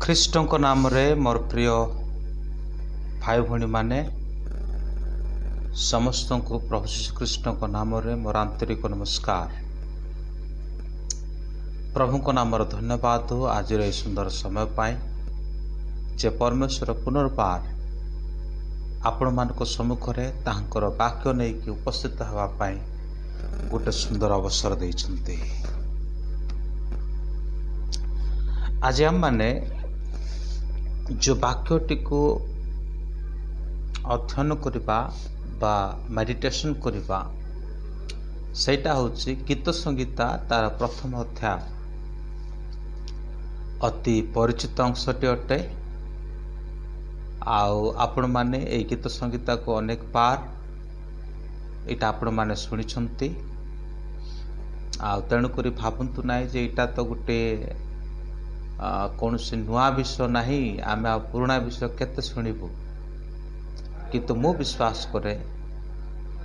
ଖ୍ରୀଷ୍ଟଙ୍କ ନାମରେ ମୋର ପ୍ରିୟ ଭାଇ ଭଉଣୀମାନେ ସମସ୍ତଙ୍କୁ ପ୍ରଭୁ ଶ୍ରୀକୃଷ୍ଣଙ୍କ ନାମରେ ମୋର ଆନ୍ତରିକ ନମସ୍କାର। ପ୍ରଭୁଙ୍କ ନାମର ଧନ୍ୟବାଦ ଆଜିର ଏହି ସୁନ୍ଦର ସମୟ ପାଇଁ ଯେ ପରମେଶ୍ୱର ପୁନର୍ବାର ଆପଣମାନଙ୍କ ସମ୍ମୁଖରେ ତାହାଙ୍କର ବାକ୍ୟ ନେଇକି ଉପସ୍ଥିତ ହେବା ପାଇଁ ଗୋଟେ ସୁନ୍ଦର ଅବସର ଦେଇଛନ୍ତି। ଆଜି ଆମମାନେ जो वाक्यटी को अध्ययन करवा बा मेडिटेशन करवा सेटा होची गीत संगीता तार प्रथम अध्याय अति परिचित अंशटी अटे। आपण माने ए गीत संगीता को अनेक बार इटा आपण माने सुनिछंती तेणु करी भाबंतु नाई जे इटा तो गुटे कौन से नुआ विषय नहीं आम पुराणा विषय केते शुणु किंतु मु विश्वास करे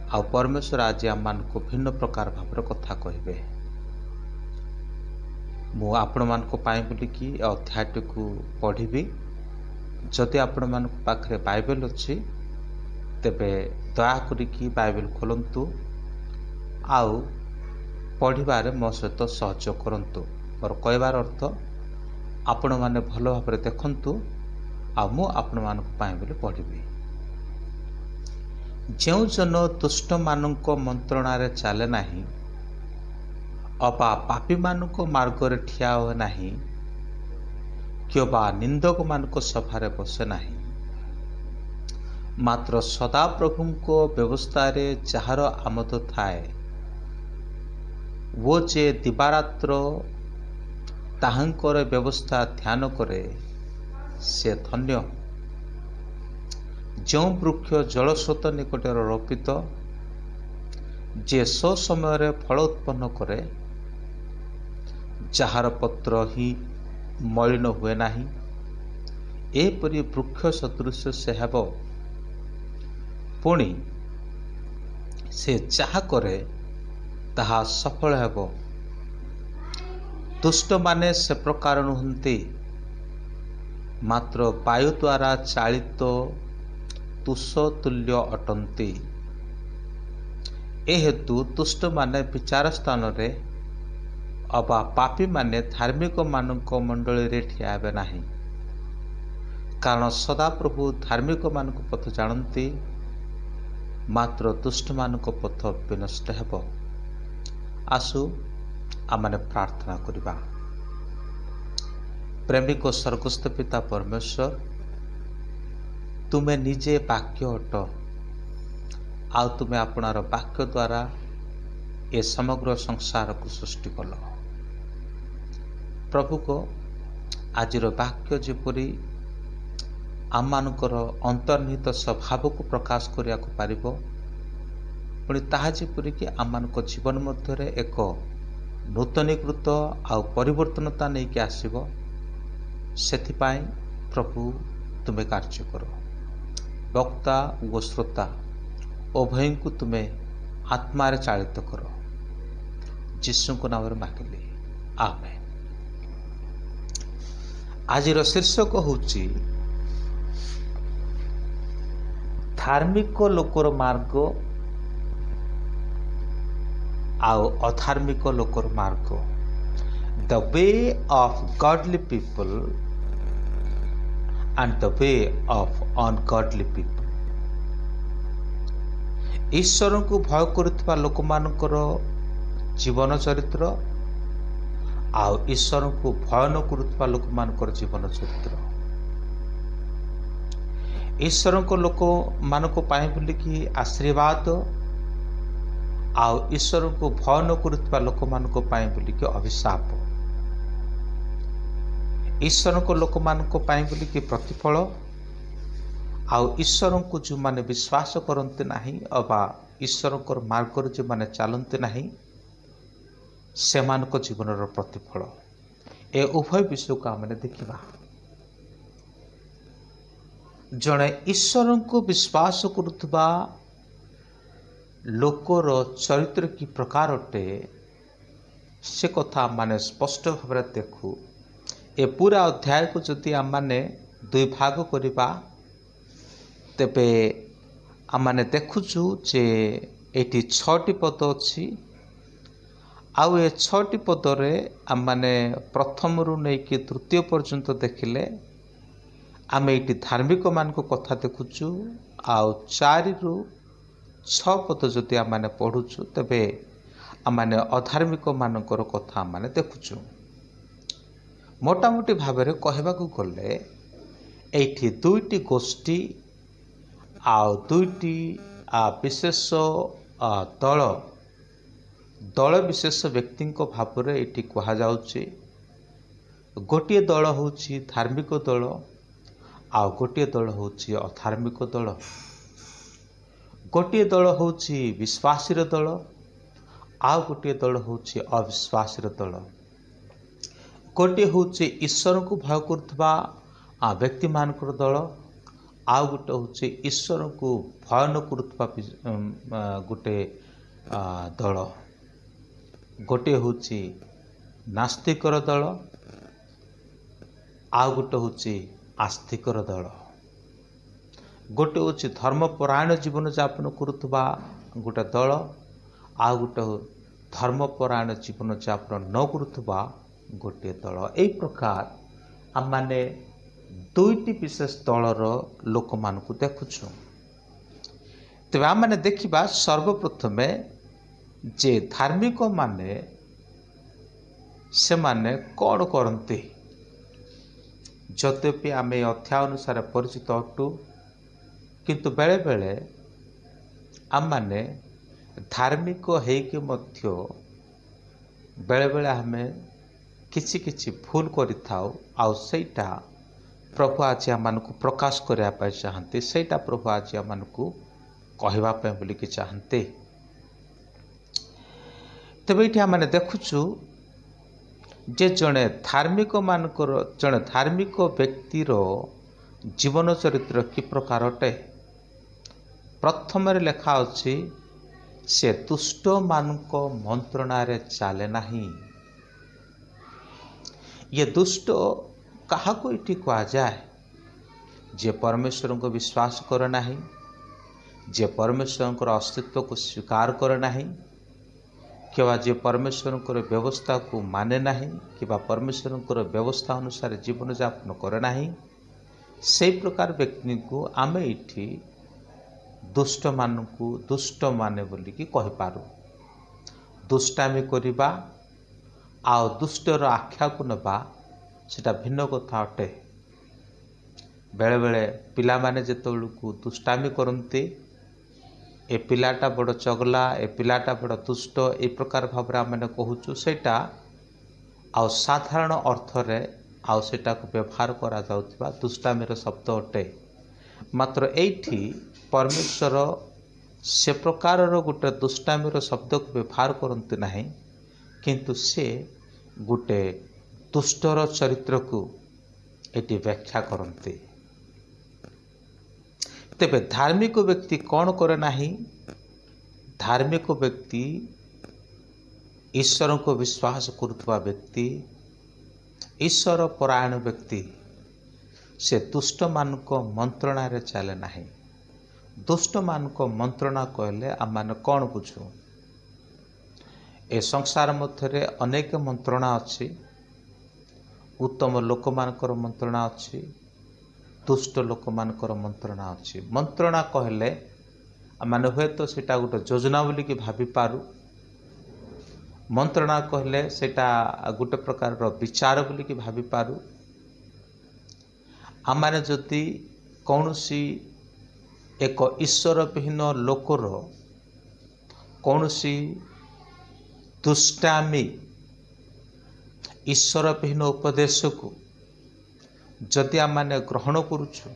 आ परमेश्वर आज आम मान को भिन्न प्रकार भाव कथा कहे मु आपण मान को पाई बोली कि अध्यायटी को पढ़ी जदि आपण मान पाखरे बाइबल अच्छी तेबे दया करिकी बाइबल खोलंतु आउ पढ़िबारे मो सहित सहयोग करंतु। मोर कहबार अर्थ आपण माने भल भाव देखंतु आ मु आपण मानक पाए बोली पढ़ी। जो जन दुष्ट मानक मंत्रणार चले नहीं अबा पापी मानक मार्ग रे ठिया हो नहीं क्योबा निंदक मानक सभारे बसे नहीं मात्र सदा प्रभु को व्यवस्था रे जहार आमद थाए वो जे दिवारात्र ताहांकर व्यवस्था ध्यान करे से धन्य। जो वृक्ष जलस्रोत निकट रोपित जे सो समय फल उत्पन्न करे जार पत्र ही मलिन हुए नहीं एपरी वृक्ष सदृश से हेब पुणी से जहा करे ताहा सफल हेब। दुष्ट माने से प्रकार नुहंती मात्र वायु द्वारा चालित तुष तुल्य अटंती हेतु दुष्ट माने विचार स्थान रे अबा पापी माने धार्मिक मानक मंडली रे ठिया हेबे नाही कारण सदा प्रभु धार्मिक मानक पथ जानती मात्र दुष्ट मानक पथ विनष्ट हेब। आसु आमने प्रार्थना करिबा। प्रेमिक स्वर्गस्थ पिता परमेश्वर तुम्हें निजे वाक्य अट आ तुम्हें आपणार वाक्य द्वारा ए समग्र संसार को सृष्टि कल। प्रभु को आजिर वाक्य जेपरी आम मानकर अंतर्निहित स्वभाव को प्रकाश करिया को पारिबो पुणी ताहा जेपरी कि आम मानक जीवन मध्य एक नूतनीकृत आ परिवर्तनता नहीं कि आसब सेथिपाई प्रभु तुम्हें कार्य कर वक्ता व श्रोता उभय को तुम्हें आत्मारे चालित कर जीशु को नाम मागिली आमेन। आजिर शीर्षक होची धार्मिक लोकर मार्ग आउ अधार्मिक लोकर मार्ग the way of godly people and the way of ungodly people. ईश्वर को भय करुवा लोक मानकर जीवन चरित्र आउ ईश्वर को भय न करुवा लोक मानकर जीवन चरित्र ईश्वर को लोक मानक पाए बोली कि आशीर्वाद आउ ईश्वर को भय न करुवा लोक मानक पाए बोली कि अभिशाप ईश्वर को लोक मानक पाए बोली कि प्रतिफल आउ ईश्वर को जो माने विश्वास करते नहीं अबा ईश्वर को मार्ग जो माने चलते नहीं से मानक जीवन प्रतिफल ए उभय विषय को आम देखा। जड़े ईश्वर को विश्वास करुवा लोकर चरित्र की प्रकार अटे से कथा माने स्पष्ट भाव देखू ए पूरा अध्याय को जदि आम मैंने दुई भाग करवा तेबे आम मैंने देखुचु जे एटी 6टी पद अच्छी आउ ए 6टी पदरे आम मैंने प्रथम रु नहीं कि तृतीय पर्यंत देखिले आम ये धार्मिक मान कथा देखुचु आउ 4 रु 6 पद जदि आम मैंने पढ़ुचु तेबे आम मैंने अधार्मिक मानकर कथा आम मैंने देखुचु। मोटामोटी भाव में कहवाक गले एठी दुईटी गोष्ठी आउ दुईटी विशेष दल दल विशेष व्यक्ति भाव में ये कहुचे गोटे दल हूँ धार्मिक दल आउ गोटे दल हूँ अधार्मिक दल गोटे दल हूँ विश्वासीर दल आउ गोटे दल हूँ अविश्वासीर दल गोटे हूँ ईश्वर को भय करुवा व्यक्ति मानकर दल आउ गोटे हूँ ईश्वर को भय न करुवा गोटे दल गोटे हूँ नास्तिकर दल आउ गोटे हूँ आस्तिकर दल गोटे हूँ धर्मपरायण जीवन यापन करुवा गोटे दल आउ गोटे धर्मपरायण जीवन यापन न करुवा गोटे दल। यही प्रकार आम माने दुईटी विशेष दलर लोक मान देखुछु। तेज आम मैंने देखा सर्वप्रथम जे धार्मिक माने से माने कौन करते जद्यपि आम अध्याय अनुसार परिचित अटू किंतु बेले बेले आम माने धार्मिक होइके मध्य बेले बेले आम किछि किछि भूल करिथाउ आउ सेटा प्रभु आज आम को प्रकाश करने चाहते सेटा प्रभु आज आम को कहवाई बोलिकी चाहते। तेज ये आम देखुचु जे जड़े धार्मिक मानकर जड़े धार्मिक व्यक्तिर जीवन चरित्र कि प्रकार अटे प्रथम लेखा अच्छी से दुष्ट मानक मंत्रणा चले नहीं। ये दुष्ट क्या ये कह जाए जे परमेश्वर को विश्वास करे नहीं जे परमेश्वर अस्तित्व को स्वीकार करे नहीं कि जे परमेश्वर व्यवस्था को माने नहीं कि परमेश्वर व्यवस्था अनुसार जीवन यापन करे नहीं से प्रकार व्यक्ति को आम ये दुष्ट मानू दुष्ट माने बोलिकी कहिपारू। दुष्टामी करवा आउ दुष्टर आख्या को नवा सेटा भिन्न कथा अटे। बेले बेले पिला माने जेतबेलू दुष्टामी करते ए पिलाटा बड़ चगला ए पिलाटा बड़ दुष्ट ए प्रकार भाव मैंने कहूँ सेटा आउ साधारण अर्थरे आउ सेटा को व्यवहार करा जाउथिबा दुष्टामीर शब्द अटे। मात्र एठी परमेश्वर से प्रकार गोटे दुष्टामीर शब्द को व्यवहार करते नहीं किंतु से गोटे दुष्टर चरित्र को एटी व्याख्या करते। तेबे धार्मिक व्यक्ति कौन करे नहीं धार्मिक व्यक्ति ईश्वर को विश्वास करुवा व्यक्ति ईश्वर परायण व्यक्ति से दुष्ट मानक मंत्रणा रे चले नहीं। दुष्ट मानक मंत्रणा कहले आम माने कौन बुझू ए संसार मध्य अनेक मंत्रणा अच्छी उत्तम लोक मानकर मंत्रणा अच्छी दुष्ट लोक मानकर मंत्रणा अच्छी। मंत्रणा कहले माने हुए तो सेटा गोटे योजना बोलिकी भाभी पारू मंत्रणा कहले सेटा गोटे प्रकार विचार बोलिकी भाभी पारू। आम माने जदि कौनसी एक ईश्वर विहीन लोकर कौनसी दुष्टामी ईश्वर विहीन उपदेश को जदि आम माने ग्रहण करुछु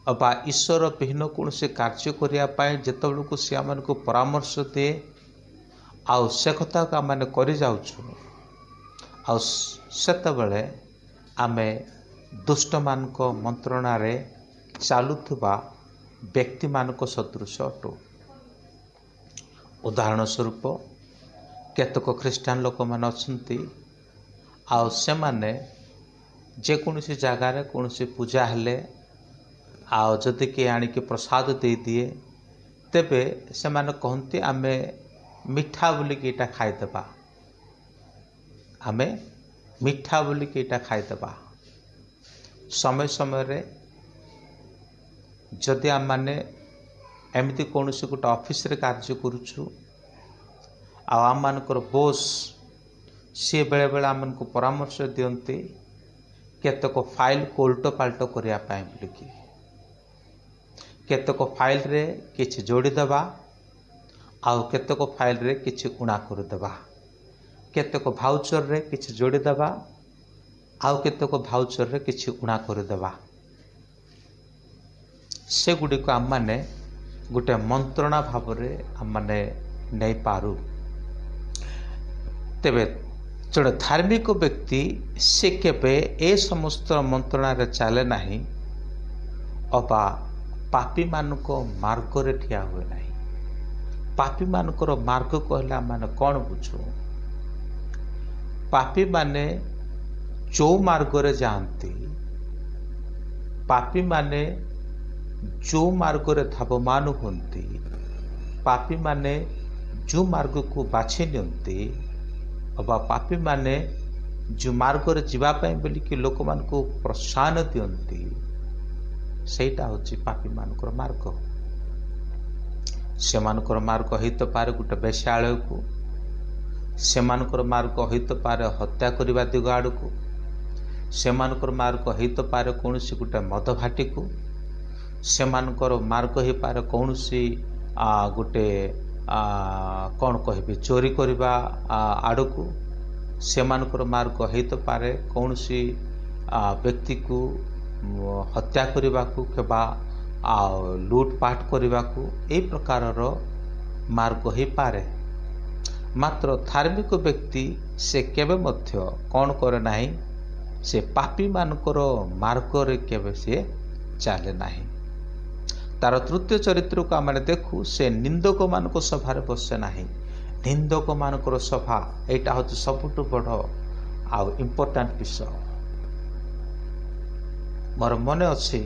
अबा ईश्वर विहीन कौन से कार्य करने जितेबू सी आम को परामर्श दे आउ से कथा को आम कर जाऊँ आउ सेतबेले आमे दुष्ट मानक मंत्रणा रे चालुथुबा व्यक्ति मानक सदृश अटू। उदाहरण स्वरूप केतक ख्रीस्टान लोक मान अच्छी आउ से माने जेकोसी जगार कौन पूजा हेले आदि किए आणिक प्रसाद दे दिए तेबे से माने कहते आमे मिठा बोलिकी एटा खाईदेबा आमे मिठा बोलिकी एटा खाईदेबा समय समय रे जदि आम माने एमती कौन गोटे ऑफिस रे कार्य करुचु आम मानकर बोस सी बेले बेले आम को परामर्श दियंती केतक फाइल को उल्टो पाल्टो करिया पाए बोलिकी केतक फाइल रे किछि जोड़ीदेवा आउ केतक फाइल रे किछि उणा करदेवा केतक भाउचर रे किछि जोड़ीदेवा आउ केतक भाउचर रे किछि उणा करदेवा से गुडी को आम माने गोटे मंत्रणा भाव रे आम माने नहीं पारू तेबे जड़े धार्मिक व्यक्ति से केबे ए समस्त मंत्रणा रे चले नहीं अबा पापी मानक मार्ग रे ठिया हुए नहीं पापी मानकर मार्ग कहला माने कौन बुझो पापी माने जो मार्ग रे जानती पापी माने जो मार्ग रे धावमान होती पापी माने जो मार्ग को बाछि नियंती अबा पापी माने जो मार्ग रे जीवा पई बोली कि लोक मान को प्रोत्साहन दियंती सेटा होची पापी मानकर मार्ग से मानकर मार्ग हित पारे गोटे बेश्यालय को से मानकर मार्ग हित पारे हत्या करबा दिग आड़ को से मानकर मार्ग हित पारे कौन गोटे मद भाटी को से मानकर मार्ग ही पारे कौन गोटे कौन कहि चोरी करबा आड़ को से मानकर मार्ग हित पारे कौन व्यक्ति को हत्या करने को केबा लूटपाट करने को ए प्रकार मार्ग ही पारे मात्र धार्मिक व्यक्ति से केबे मध्य कौन करे नहीं से पापी मानकर मार्ग रे केबे से चले नहीं तार तृतीय चरित्र को आम देखू से निंदक मान सभार बसे नहीं निंदक मानकर सभा एटा हूँ सबुठ बड़ आउ इम्पोर्टाट विषय मोर मन अच्छी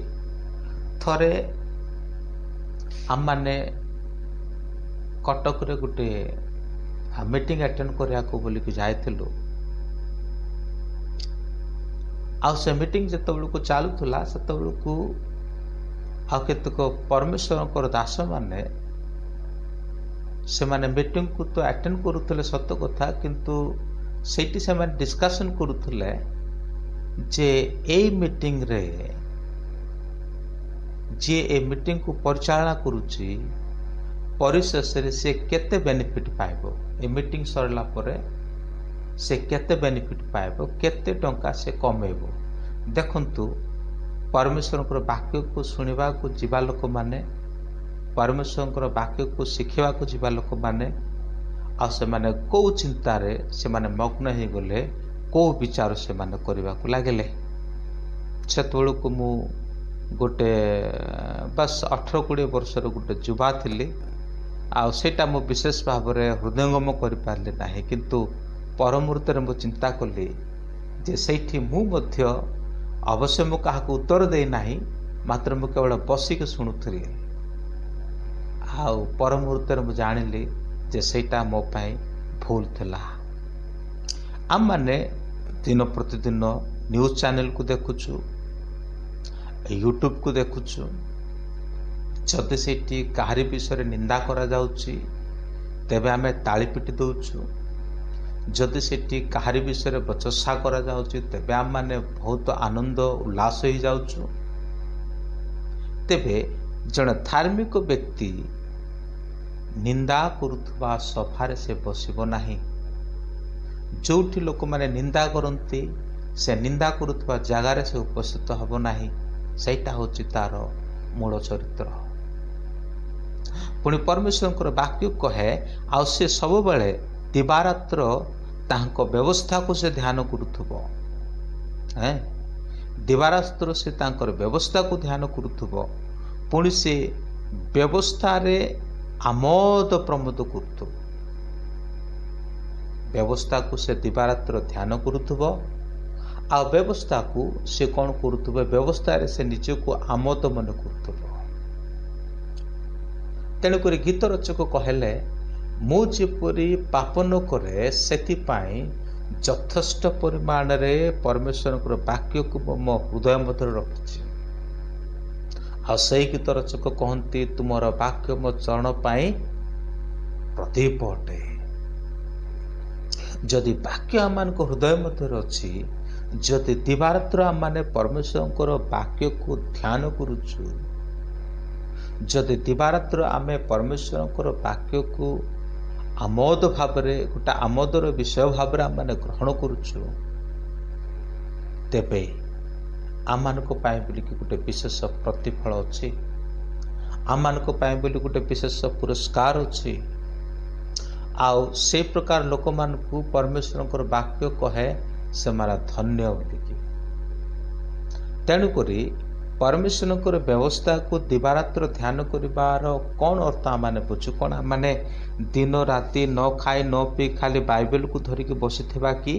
थरे आम माने कटक रे गोटे मीटिंग अटेंड करिया को बोली कि जाइथिलु आ से मीटिंग जतबेल को चालुला सेतबेल को आ केतक परमेश्वर दास माने से माने मीटिंग को तो अटेंड करुले सत कथा किंतु सेठी से माने डिस्कशन करुले जे ए मीटिंग रे जे ए मीटिंग को परिचालना करुची परिशेष रे से केते बेनिफिट पाइबो ए मीटिंग सरला परे से केते बेनिफिट पाइबो केते टंका से कमेबो देखंतु परमेश्वर वाक्य को सुनिबा को जीवा लोक माने परमेश्वर वाक्य को शिखिबा को जीवा लोक माने आ से माने को चिंता रे से माने मग्न हे गले को विचार से माने करबा को लागले सेतबेल को मु गोटे बस 18-20 वर्षर गोटे युवा थिली आ सेटा मो विशेष भाव में हृदयंगम कर पारले नाही किंतु पर मुहूर्त मु चिंता कली जे सेठी मु मध्य अवश्य मु कहा उत्तर दे नाही मात्र मु केवल बसिक शुणुथली आ पर मुहूर्त मु जानिली जे सेटा मो पाई भूल थिला आम माने दिन प्रतिदिन न्यूज चैनल को देखुचु यूट्यूब को देखुचु जदि सेठी काहारी विषय निंदा करा जाउची तेबे आमे ताली पिटी दउछु जदि सेठी काहारी विषय बचसा करा जाउची तेबे आम माने बहुत आनंद उल्लास हो जाउछु तेबे जन धार्मिक व्यक्ति निंदा करुवा सभारे से बसिबो नाही जोठी लोक माने निंदा करती से निंदा करुवा जगार से उपस्थित हब नाही सेटा होची तार मूल चरित्र पुणी परमेश्वर वाक्य कहे आ से सब बेले दिवारात्र तांको व्यवस्था को से ध्यान करुथुबो दिवारात्र से तांकर व्यवस्था को ध्यान करुथुबो पुणी से व्यवस्था रे आमोद प्रमोद करुथुबो व्यवस्था को से दिवारात्र ध्यान करुथुबो आ व्यवस्था को से कौन करुवे व्यवस्था से निजक आमोद मन कर तेणुक गीत रचक कहले मु जेपरी पाप न करे सेतिपाई यथेष्ट परिमाण रे परमेश्वर वाक्य को मो हृदय मध्य रखी आ से गीत रचक कहती तुमर वाक्य मो चरण पाई प्रदीप अटे जदि वाक्य आम हृदय मध्य अच्छी जदि दिवारात्र आम परमेश्वर वाक्य को ध्यान करुचु जदि दिवारात्र आम परमेश्वर वाक्य को आमोद भाव गोटे आमोदर विषय भाव आम ग्रहण करुचु तेबे आम बोलिकी गोटे विशेष प्रतिफल अच्छी आम बोली गोटे विशेष पुरस्कार अच्छी आउ से प्रकार लोक मान परमेश्वर वाक्य कहे से मारा धन्य बोलिकी तेणुक परमेश्वर व्यवस्था को दिवारात्र ध्यान करिवार कौन अर्थ आम बुझु कौन आने दिन राति न खाई न पी खाली बाइबल को धरिकी बसी कि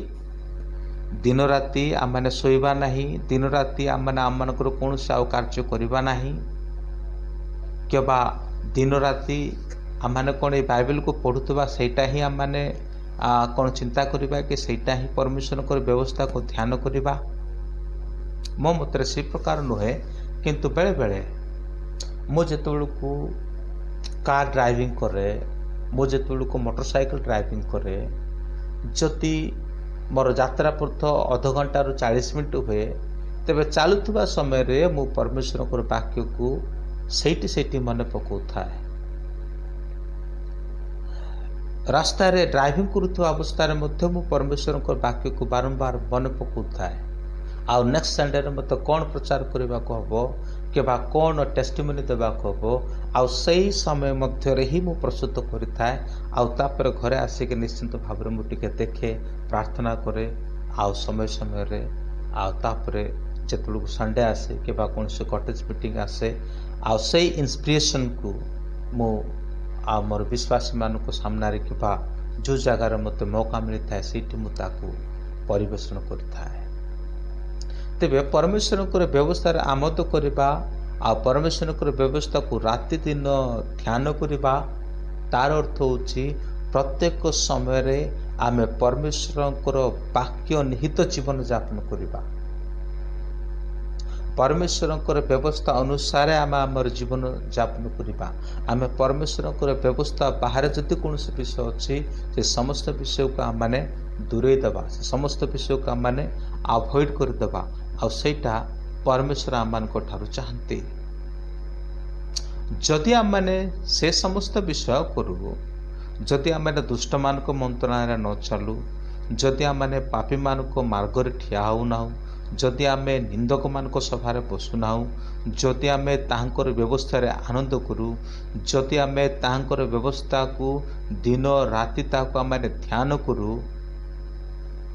दिन राति आम शोवा नहीं दिन राति आम कौन से आउ कार्य करवा नहीं क्या दिन राति आम कौन ये बाइबल को पढ़ुवा सेटा ही आम कौन चिंता करवा कि सेटा ही परमेश्वर व्यवस्था को ध्यान करवा मो मत से प्रकार नुहे किंतु बेले बेले मुझे को कार ड्राइविंग करे मुझे को मोटरसाइकिल ड्राइविंग करे जदि मोर यात्रा पथ अध घंटा रु 40 मिनट हुए तेरे चलुवा समय रे मु परमेश्वर वाक्य को सेठी मन पकाए रास्ता रे ड्राइविंग करुवा अवस्था मु परमेश्वर वाक्य को बारंबार मन पकाए आउ नेक्स्ट संडे मत कौन प्रचार करने को हम कि कौन टेस्टिमनी देवा हम आउ सही समय मध्य ही मु प्रस्तुत करें आउे घरे आसिक निश्चिंत भाव में मुझे देखे प्रार्थना करे आउ समय समय रे आउे जो संडे आसे कि कौन से कटेज मीटिंग आसे आउ सही इंस्पिरेशन को मु मोर विश्वासी मान सामने कि जो जगार मत मौका मिलता है सीटी मुझे परिवेशन करता है तेरे परमेश्वर व्यवस्था आमोद करवा आ परमेश्वर व्यवस्था को राति दिन ध्यान करवा तार अर्थ होची प्रत्येक समय रे आमे परमेश्वर वाक्य निहित जीवन यापन करवा परमेश्वर व्यवस्था अनुसार आम आम जीवन यापन करवा आम परमेश्वर व्यवस्था बाहर जदि कौन विषय अच्छी से समस्त विषय को आम मैंने दूरे दबा से समस्त विषय को आम मैंने अवॉइड करदेबा आईटा परमेश्वर आम ठारू चाहती जदि आम मैंने से समस्त विषय करू जदि आम दुष्ट मान मंत्रणा न चलू जदि आम मैंने पापी मान मार्ग रे ठिया होना जदि आम निंदक मान सभार बसुना जदि आम तांकर व्यवस्था आनंद करूँ जदि आम तांकर व्यवस्था को दिन राति ताको आम ध्यान करूँ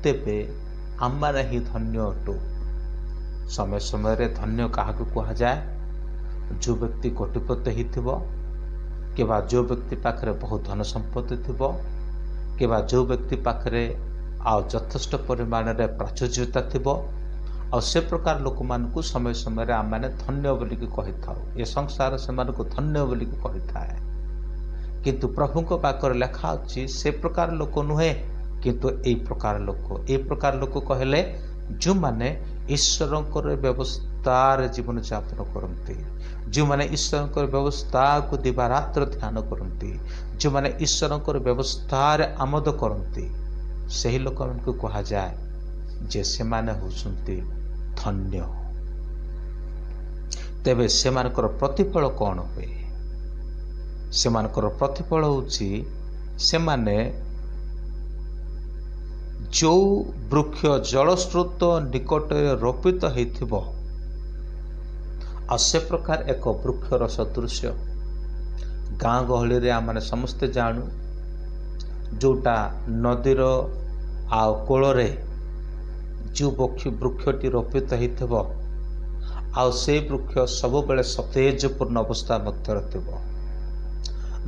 तेबे आम ही धन्य अटू समय समय रे धन्य क्या कह जाए जो व्यक्ति कोटिपति होवा जो व्यक्ति पाखरे बहुत धन संपत्ति थी जो व्यक्ति पाखरे यथेष्ट परिमाण रे प्राचुर्यता थी आ से प्रकार लोक मान समय समय आम मैंने धन्य बोलिकी कही था ये संसार से धन्य बोलिकी कही था किंतु प्रभु पाखर लेखा अच्छी से प्रकार लोक नुहे किंतु ए प्रकार लोक कहले जो माने ईश्वर व्यवस्था जीवन यापन करती जो माने ईश्वर व्यवस्था को दिवारात्र ध्यान करती जो माने ईश्वर व्यवस्था आमोद करती से लोक को कहा जाए जे से माने होसुंती धन्य तेबे से मानकर प्रतिफल कौन हुए से मानकर प्रतिफल होची से माने जो वृक्ष जलस्रोत निकट रोपित हो से प्रकार एक वृक्षर सदृश्य गाँ गहली रे आम समस्ते जानू जोटा नदीर कोल जो वृक्षटी रोपित हो से वृक्ष सब बेले सतेजपूर्ण अवस्था मध्य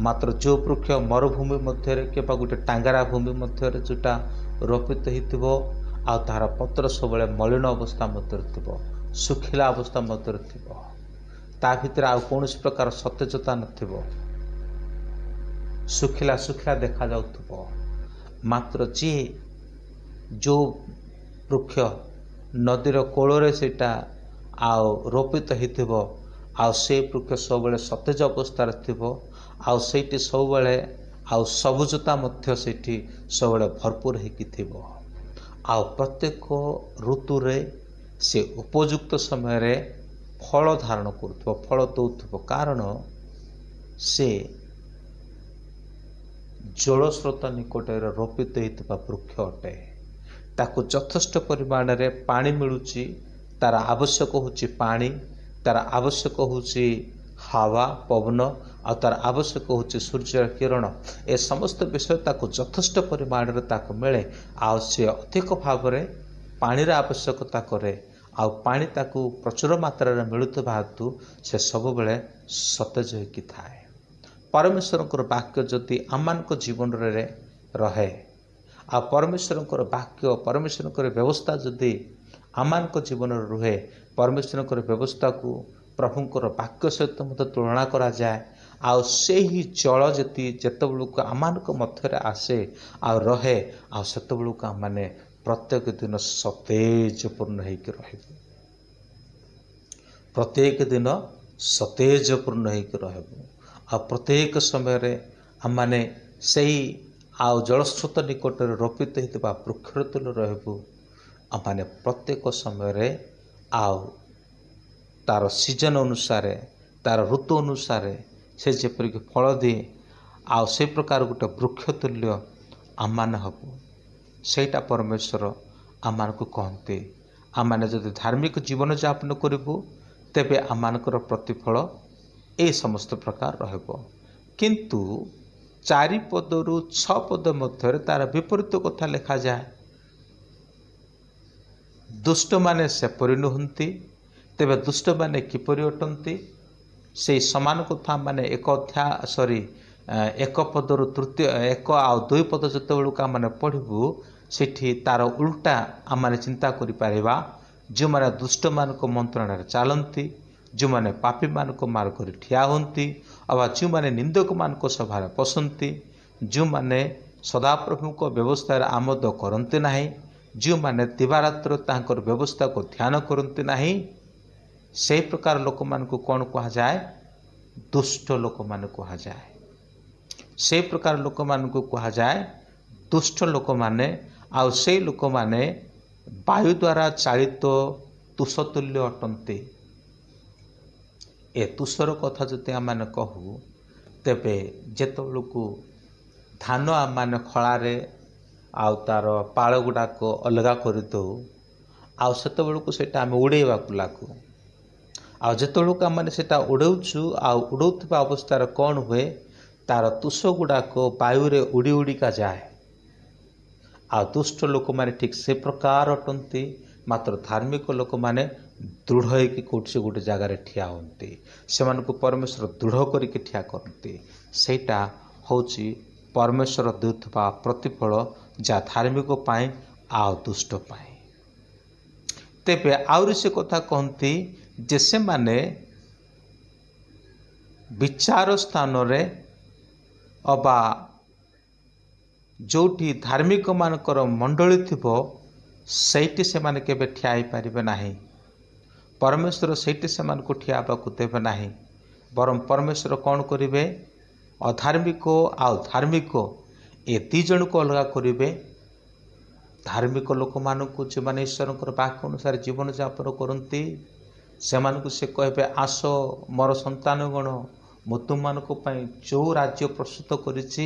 मात्र जो वृक्ष मरुभूमि मध्य गोटे टांगारा भूमि मध्य जोटा रोपित हो ଆଉ ତାହାର ପତ୍ର ସବୁବେଳେ ମଳିନ ଅବସ୍ଥା ମଧ୍ୟରେ ଥିବ, ଶୁଖିଲା ଅବସ୍ଥା ମଧ୍ୟରେ ଥିବ, ତା ଭିତରେ ଆଉ କୌଣସି ପ୍ରକାର ସତେଜତା ନଥିବ, ଶୁଖିଲା ଶୁଖିଲା ଦେଖାଯାଉଥିବ। ମାତ୍ର ଯିଏ ଯେଉଁ ବୃକ୍ଷ ନଦୀର କୋଳରେ ସେଇଟା ଆଉ ରୋପିତ ହେଇଥିବ, ଆଉ ସେ ବୃକ୍ଷ ସବୁବେଳେ ସତେଜ ଅବସ୍ଥାରେ ଥିବ, ଆଉ ସେଇଠି ସବୁବେଳେ ଆଉ ସବୁଜତା ମଧ୍ୟ ସେଇଠି ସବୁବେଳେ ଭରପୁର ହେଇକି ଥିବ। ଆଉ ପ୍ରତ୍ୟେକ ଋତୁରେ ସେ ଉପଯୁକ୍ତ ସମୟରେ ଫଳ ଧାରଣ କରୁଥିବ, ଫଳ ଦେଉଥିବ, କାରଣ ସେ ଜଳସ୍ରୋତ ନିକଟରେ ରୋପିତ ହେଇଥିବା ବୃକ୍ଷ ଅଟେ। ତାକୁ ଯଥେଷ୍ଟ ପରିମାଣରେ ପାଣି ମିଳୁଛି, ତାର ଆବଶ୍ୟକ ହେଉଛି ପାଣି, ତାର ଆବଶ୍ୟକ ହେଉଛି ହାୱା ପବନ, ଆଉ ତାର ଆବଶ୍ୟକ ହେଉଛି ସୂର୍ଯ୍ୟର କିରଣ। ଏ ସମସ୍ତ ବିଷୟ ତାକୁ ଯଥେଷ୍ଟ ପରିମାଣରେ ତାକୁ ମିଳେ, ଆଉ ସେ ଅଧିକ ଭାବରେ ପାଣିର ଆବଶ୍ୟକତା କରେ, ଆଉ ପାଣି ତାକୁ ପ୍ରଚୁର ମାତ୍ରାରେ ମିଳୁଥିବା ହେତୁ ସେ ସବୁବେଳେ ସତେଜ ହୋଇକି ଥାଏ। ପରମେଶ୍ୱରଙ୍କର ବାକ୍ୟ ଯଦି ଆମମାନଙ୍କ ଜୀବନରେ ରହେ, ଆଉ ପରମେଶ୍ୱରଙ୍କର ବାକ୍ୟ, ପରମେଶ୍ୱରଙ୍କର ବ୍ୟବସ୍ଥା ଯଦି ଆମମାନଙ୍କ ଜୀବନରେ ରୁହେ, ପରମେଶ୍ୱରଙ୍କର ବ୍ୟବସ୍ଥାକୁ ପ୍ରଭୁଙ୍କର ବାକ୍ୟ ସହିତ ମଧ୍ୟ ତୁଳନା କରାଯାଏ, ଆଉ ସେହି ଜଳ ଯେତେବେଳକୁ ଆମମାନଙ୍କ ମଧ୍ୟରେ ଆସେ ଆଉ ରହେ, ଆଉ ସେତେବେଳକୁ ଆମମାନେ ପ୍ରତ୍ୟେକ ଦିନ ସତେଜପୂର୍ଣ୍ଣ ହେଇକି ରହିବୁ, ପ୍ରତ୍ୟେକ ଦିନ ସତେଜପୂର୍ଣ୍ଣ ହେଇକି ରହିବୁ। ଆଉ ପ୍ରତ୍ୟେକ ସମୟରେ ଆମମାନେ ସେହି ଆଉ ଜଳସ୍ରୋତ ନିକଟରେ ରୋପିତ ହେଇଥିବା ବୃକ୍ଷର ତୁଲ୍ୟ ରହିବୁ। ଆମମାନେ ପ୍ରତ୍ୟେକ ସମୟରେ ଆଉ ତାର ସିଜନ ଅନୁସାରେ, ତାର ଋତୁ ଅନୁସାରେ ସେ ଯେପରିକି ଫଳ ଦିଏ, ଆଉ ସେ ପ୍ରକାର ଗୋଟେ ବୃକ୍ଷ ତୁଲ୍ୟ ଆମମାନେ ହେବୁ। ସେଇଟା ପରମେଶ୍ୱର ଆମମାନଙ୍କୁ କହନ୍ତି। ଆମମାନେ ଯଦି ଧାର୍ମିକ ଜୀବନଯାପନ କରିବୁ, ତେବେ ଆମମାନଙ୍କର ପ୍ରତିଫଳ এই ସମସ୍ତ ପ୍ରକାର ରହିବ। କିନ୍ତୁ 4 ପଦରୁ 6 ପଦ ମଧ୍ୟରେ ତାର ବିପରୀତ କଥା ଲେଖାଯାଏ। ଦୁଷ୍ଟମାନେ ସେପରି ନୁହନ୍ତି, ତେବେ ଦୁଷ୍ଟମାନେ କିପରି ଅଟନ୍ତି? ସେହି ସମାନ କଥା ମାନେ ଏକ ପଦରୁ 1 ଆଉ 2 ପଦ ଯେତେବେଳକୁ ଆମେ ପଢ଼ିବୁ, ସେଠି ତାର ଉଲ୍ଟା ଆମେ ଚିନ୍ତା କରିପାରିବା। ଯେଉଁମାନେ ଦୁଷ୍ଟମାନଙ୍କ ମନ୍ତ୍ରଣାରେ ଚାଲନ୍ତି, ଯେଉଁମାନେ ପାପୀମାନଙ୍କ ମାର୍ଗରେ ଠିଆ ହୁଅନ୍ତି, ଅବା ଯେଉଁମାନେ ନିନ୍ଦକମାନଙ୍କ ସଭାରେ ପଶନ୍ତି, ଯେଉଁମାନେ ସଦାପ୍ରଭୁଙ୍କ ବ୍ୟବସ୍ଥାରେ ଆମୋଦ କରନ୍ତି ନାହିଁ, ଯେଉଁମାନେ ଦିବାରାତ୍ର ତାଙ୍କର ବ୍ୟବସ୍ଥାକୁ ଧ୍ୟାନ କରନ୍ତି ନାହିଁ, ସେହି ପ୍ରକାର ଲୋକମାନଙ୍କୁ କ'ଣ କୁହାଯାଏ? ଦୁଷ୍ଟ ଲୋକମାନେ କୁହାଯାଏ। ସେହି ପ୍ରକାର ଲୋକମାନଙ୍କୁ କୁହାଯାଏ ଦୁଷ୍ଟ ଲୋକମାନେ। ଆଉ ସେହି ଲୋକମାନେ ବାୟୁ ଦ୍ୱାରା ଚାଳିତ ତୁଷତୁଲ୍ୟ ଅଟନ୍ତି। ଏ ତୁଷର କଥା ଯଦି ଆମେ କହୁ, ତେବେ ଯେତେବେଳକୁ ଧାନ ଆମେ ଖଳାରେ ଆଉ ତାର ପାଳ ଗୁଡ଼ାକ ଅଲଗା କରିଦେଉ, ଆଉ ସେତେବେଳକୁ ସେଇଟା ଆମେ ଉଡ଼େଇବାକୁ ଲାଗୁ, ଆଉ ଯେତେବେଳକୁ ଆମେ ସେଇଟା ଉଡ଼ଉଛୁ, ଆଉ ଉଡ଼ଉଥିବା ଅବସ୍ଥାରେ କ'ଣ ହୁଏ? ତାର ତୁଷ ଗୁଡ଼ାକ ବାୟୁରେ ଉଡ଼ି ଉଡ଼ିକା ଯାଏ। ଆଉ ଦୁଷ୍ଟ ଲୋକମାନେ ଠିକ୍ ସେ ପ୍ରକାର ଅଟନ୍ତି, ମାତ୍ର ଧାର୍ମିକ ଲୋକମାନେ ଦୃଢ଼ ହେଇକି କେଉଁଠି ଗୋଟେ ଜାଗାରେ ଠିଆ ହୁଅନ୍ତି। ସେମାନଙ୍କୁ ପରମେଶ୍ୱର ଦୃଢ଼ କରିକି ଠିଆ କରନ୍ତି। ସେଇଟା ହେଉଛି ପରମେଶ୍ୱର ଦେଉଥିବା ପ୍ରତିଫଳ, ଯାହା ଧାର୍ମିକ ପାଇଁ ଆଉ ଦୁଷ୍ଟ ପାଇଁ। ତେବେ ଆହୁରି ସେ କଥା କହନ୍ତି ଯେ ସେମାନେ ବିଚାର ସ୍ଥାନରେ ଅବା ଯେଉଁଠି ଧାର୍ମିକମାନଙ୍କର ମଣ୍ଡଳୀ ଥିବ, ସେଇଠି ସେମାନେ କେବେ ଠିଆ ହେଇପାରିବେ ନାହିଁ। ପରମେଶ୍ୱର ସେଇଠି ସେମାନଙ୍କୁ ଠିଆ ହେବାକୁ ଦେବେ ନାହିଁ। ବରଂ ପରମେଶ୍ୱର କ'ଣ କରିବେ? ଅଧାର୍ମିକ ଆଉ ଧାର୍ମିକ ଏ 2 ଜଣକୁ ଅଲଗା କରିବେ। ଧାର୍ମିକ ଲୋକମାନଙ୍କୁ, ଯେଉଁମାନେ ଈଶ୍ୱରଙ୍କର ବାକ୍ୟ ଅନୁସାରେ ଜୀବନଯାପନ କରନ୍ତି, ସେମାନଙ୍କୁ ସେ କହିବେ, ଆସ ମୋର ସନ୍ତାନଗଣ, ମୁଁ ତୁମମାନଙ୍କ ପାଇଁ ଯେଉଁ ରାଜ୍ୟ ପ୍ରସ୍ତୁତ କରିଛି,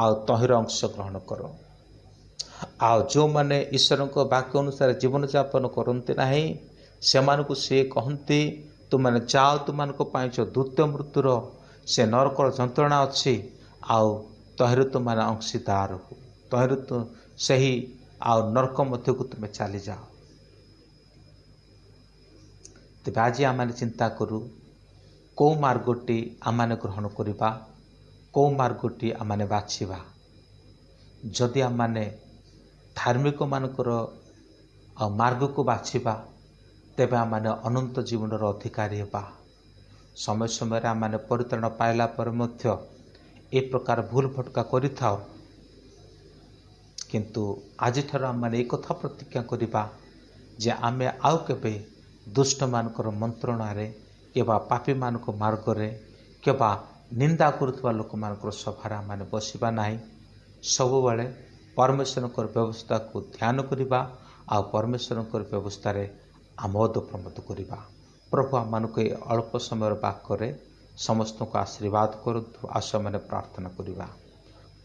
ଆଉ ତହିଁରେ ଅଂଶଗ୍ରହଣ କର। ଆଉ ଯେଉଁମାନେ ଈଶ୍ୱରଙ୍କ ବାକ୍ୟ ଅନୁସାରେ ଜୀବନଯାପନ କରନ୍ତି ନାହିଁ, ସେମାନଙ୍କୁ ସେ କହନ୍ତି, ତୁମମାନେ ଯାଅ, ତୁମମାନଙ୍କ ପାଇଁ ଯେଉଁ ଦ୍ୱିତୀୟ ମୃତ୍ୟୁର ସେ ନରକର ଯନ୍ତ୍ରଣା ଅଛି, ଆଉ ତହିଁରେ ତୁମମାନେ ଅଂଶୀଦାର ହୁଅ, ତହିଁରେ ସେହି ଆଉ ନରକ ମଧ୍ୟକୁ ତୁମେ ଚାଲିଯାଅ। ତେବେ ଆଜି ଆମେ ଚିନ୍ତା କରୁ, କେଉଁ ମାର୍ଗଟି ଆମେ ଗ୍ରହଣ କରିବା, କେଉଁ ମାର୍ଗଟି ଆମେ ବାଛିବା? ଯଦି ଆମେ ଧାର୍ମିକମାନଙ୍କର आ मार्ग को बाछिबा तेबे आम अनंत जीवन अधिकारी हेबा। समय समय आम परित्राण पाइला पर मध्य ए प्रकार भूल भटका करिथाओ, किंतु आज ठार आम एक कथा प्रतिज्ञा करिबा जे आमे आउ केबे दुष्ट मानकर मंत्रणारे केबा पापी मानक मार्ग रे केबा निंदा करुवा लोक मानकर सभार आम बसिबा नाही। सब बेले परमेश्वर व्यवस्था को ध्यान करिबा आ परमेश्वर व्यवस्था रे आमोद प्रमोद करिबा। प्रभु आमको ये अल्प समय वाक्य रे समस्त को आशीर्वाद करतु। आशा मैंने प्रार्थना करिबा।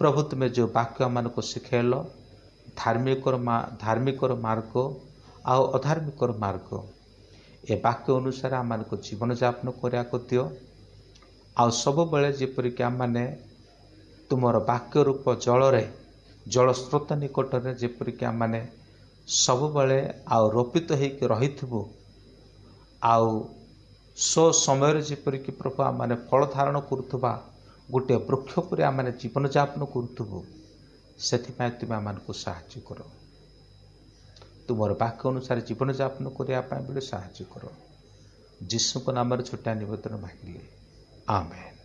प्रभु तुम्हें जो वाक्य आमको शिखेल धार्मिक मार्ग आउ अधार्मिक मार्ग ए वाक्य अनुसार आमको जीवन यापन करिया दियो। आउ सब बेले जेपरिक आम तुमर वाक्य रूप जल स्रोत निकट में जेपरिक आम सब बेले आउ रोपित होइक रहिथबु आउ सो समय जेपरिक प्रभु आम फल धारण करुवा गोटे वृक्ष पर आम जीवन यापन करुथबु से तुम आमको साहाय्य कर। तुमर वाक्य अनुसार जीवन यापन करने साहाय्य कर। जीसु को नाम छोटा निवेदन मांगिले, आमेन।